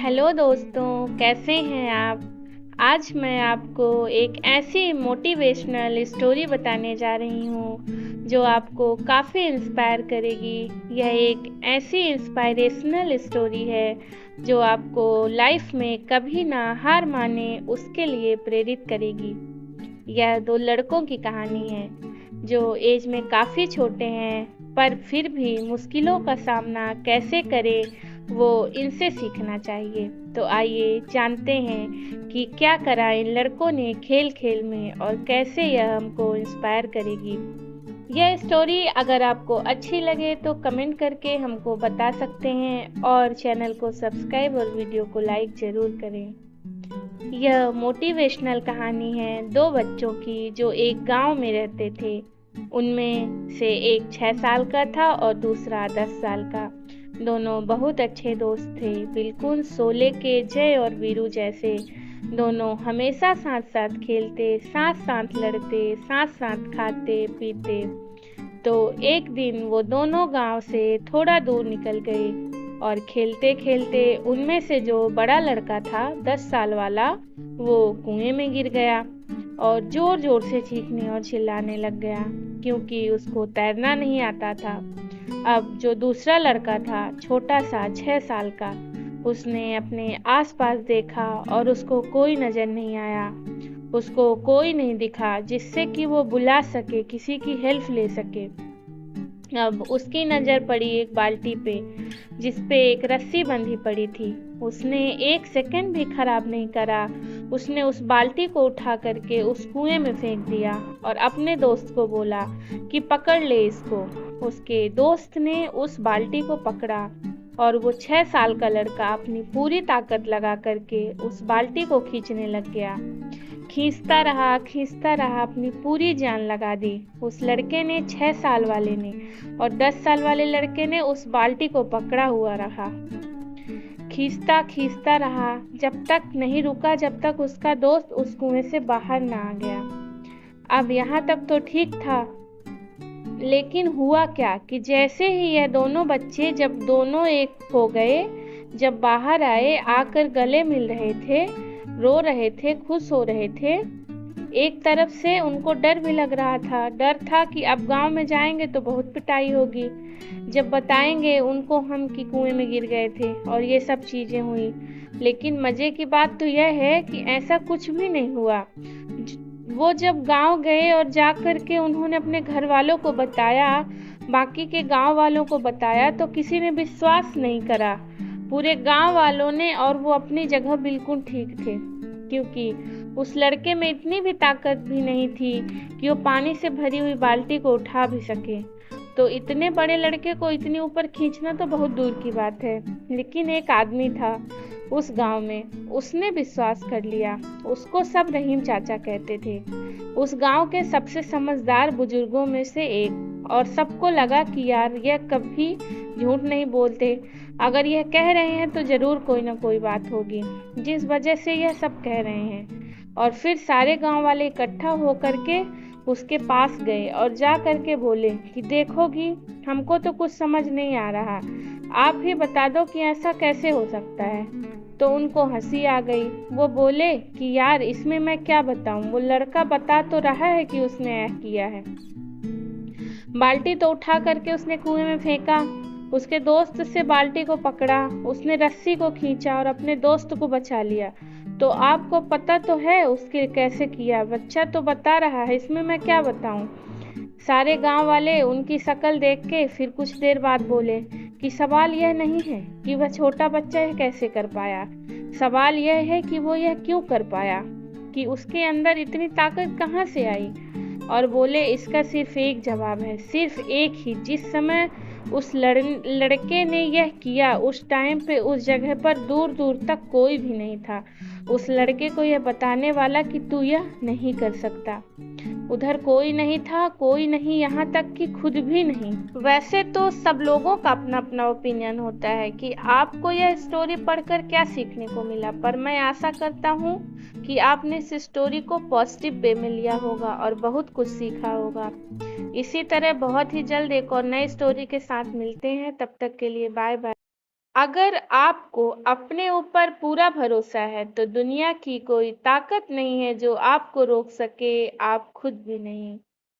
Hello दोस्तों, कैसे हैं आप। आज मैं आपको एक ऐसी मोटिवेशनल स्टोरी बताने जा रही हूँ जो आपको काफ़ी इंस्पायर करेगी। यह एक ऐसी इंस्पायरेशनल स्टोरी है जो आपको लाइफ में कभी ना हार माने उसके लिए प्रेरित करेगी। यह दो लड़कों की कहानी है जो एज में काफ़ी छोटे हैं, पर फिर भी मुश्किलों का सामना कैसे करें वो इनसे सीखना चाहिए। तो आइए जानते हैं कि क्या करा इन लड़कों ने खेल खेल में और कैसे यह हमको इंस्पायर करेगी। यह स्टोरी अगर आपको अच्छी लगे तो कमेंट करके हमको बता सकते हैं और चैनल को सब्सक्राइब और वीडियो को लाइक ज़रूर करें। यह मोटिवेशनल कहानी है दो बच्चों की जो एक गांव में रहते थे। उनमें से एक 6 साल का था और दूसरा 10 साल का। दोनों बहुत अच्छे दोस्त थे, बिल्कुल शोले के जय और वीरू जैसे। दोनों हमेशा साथ साथ खेलते, साथ साथ लड़ते, साथ साथ खाते पीते। तो एक दिन वो दोनों गांव से थोड़ा दूर निकल गए और खेलते खेलते उनमें से जो बड़ा लड़का था 10 साल वाला, वो कुएं में गिर गया और जोर जोर से चीखने और चिल्लाने लग गया क्योंकि उसको तैरना नहीं आता था। अब जो दूसरा लड़का था, छोटा सा 6 साल का, उसने अपने आसपास देखा और उसको कोई नजर नहीं आया। उसको कोई नहीं दिखा जिससे कि वो बुला सके, किसी की हेल्प ले सके। अब उसकी नज़र पड़ी एक बाल्टी पे जिस पे एक रस्सी बंधी पड़ी थी। उसने एक सेकंड भी खराब नहीं करा। उसने उस बाल्टी को उठा करके उस कुएं में फेंक दिया और अपने दोस्त को बोला कि पकड़ ले इसको। उसके दोस्त ने उस बाल्टी को पकड़ा और वो 6 साल का लड़का अपनी पूरी ताकत लगा करके उस बाल्टी को खींचने लग गया। खींचता रहा, अपनी पूरी जान लगा दी। उस लड़के ने, 6 साल वाले ने, और 10 साल वाले लड़के ने उस बाल्टी को पकड़ा हुआ रहा। खींचता रहा जब तक नहीं रुका, जब तक उसका दोस्त उस कुएं से बाहर ना आ गया। अब यहाँ तक तो ठीक था, लेकिन हुआ क्या कि जैसे ही यह दोनों बच्चे जब दोनों एक हो गए, जब बाहर आए, आकर गले मिल रहे थे, रो रहे थे, खुश हो रहे थे। एक तरफ से उनको डर भी लग रहा था। डर था कि अब गांव में जाएंगे तो बहुत पिटाई होगी जब बताएंगे उनको हम कि कुएं में गिर गए थे और ये सब चीज़ें हुई। लेकिन मज़े की बात तो यह है कि ऐसा कुछ भी नहीं हुआ। वो जब गांव गए और जा कर के उन्होंने अपने घर वालों को बताया, बाकी के गांव वालों को बताया, तो किसी ने विश्वास नहीं करा, पूरे गांव वालों ने। और वो अपनी जगह बिल्कुल ठीक थे क्योंकि उस लड़के में इतनी भी ताकत भी नहीं थी कि वो पानी से भरी हुई बाल्टी को उठा भी सके। तो इतने बड़े लड़के को इतनी ऊपर खींचना तो बहुत दूर की बात है। लेकिन एक आदमी था उस गांव में, उसने विश्वास कर लिया। उसको सब रहीम चाचा कहते थे, उस गांव के सबसे समझदार बुजुर्गों में से एक। और सबको लगा कि यार यह कभी झूठ नहीं बोलते, अगर यह कह रहे हैं तो जरूर कोई ना कोई बात होगी जिस वजह से यह सब कह रहे हैं। और फिर सारे गांव वाले इकट्ठा होकर के उसके पास गए और जा करके बोले कि देखोगी, हमको तो कुछ समझ नहीं आ रहा, आप ही बता दो कि ऐसा कैसे हो सकता है। तो उनको हंसी आ गई। वो बोले कि यार इसमें मैं क्या बताऊं, वो लड़का बता तो रहा है कि उसने ऐसा किया है। बाल्टी तो उठा करके उसने कुएं में फेंका, उसके दोस्त से बाल्टी को पकड़ा, उसने रस्सी को खींचा और अपने दोस्त को बचा लिया। तो आपको पता तो है उसके कैसे किया, बच्चा तो बता रहा है, इसमें मैं क्या बताऊं। सारे गांव वाले उनकी शक्ल देख के फिर कुछ देर बाद बोले कि सवाल यह नहीं है कि वह छोटा बच्चा यह कैसे कर पाया, सवाल यह है कि वो यह क्यों कर पाया, कि उसके अंदर इतनी ताकत कहाँ से आई। और बोले इसका सिर्फ एक जवाब है, सिर्फ एक ही। जिस समय उस लड़के ने यह किया, उस टाइम पे उस जगह पर दूर दूर तक कोई भी नहीं था उस लड़के को यह बताने वाला कि तू यह नहीं कर सकता। उधर कोई नहीं था, कोई नहीं, यहाँ तक कि खुद भी नहीं। वैसे तो सब लोगों का अपना अपना ओपिनियन होता है कि आपको यह स्टोरी पढ़कर क्या सीखने को मिला, पर मैं आशा करता हूँ कि आपने इस स्टोरी को पॉजिटिव वे में लिया होगा और बहुत कुछ सीखा होगा। इसी तरह बहुत ही जल्द एक और नई स्टोरी के साथ मिलते हैं। तब तक के लिए बाय बाय। अगर आपको अपने ऊपर पूरा भरोसा है तो दुनिया की कोई ताकत नहीं है जो आपको रोक सके, आप खुद भी नहीं।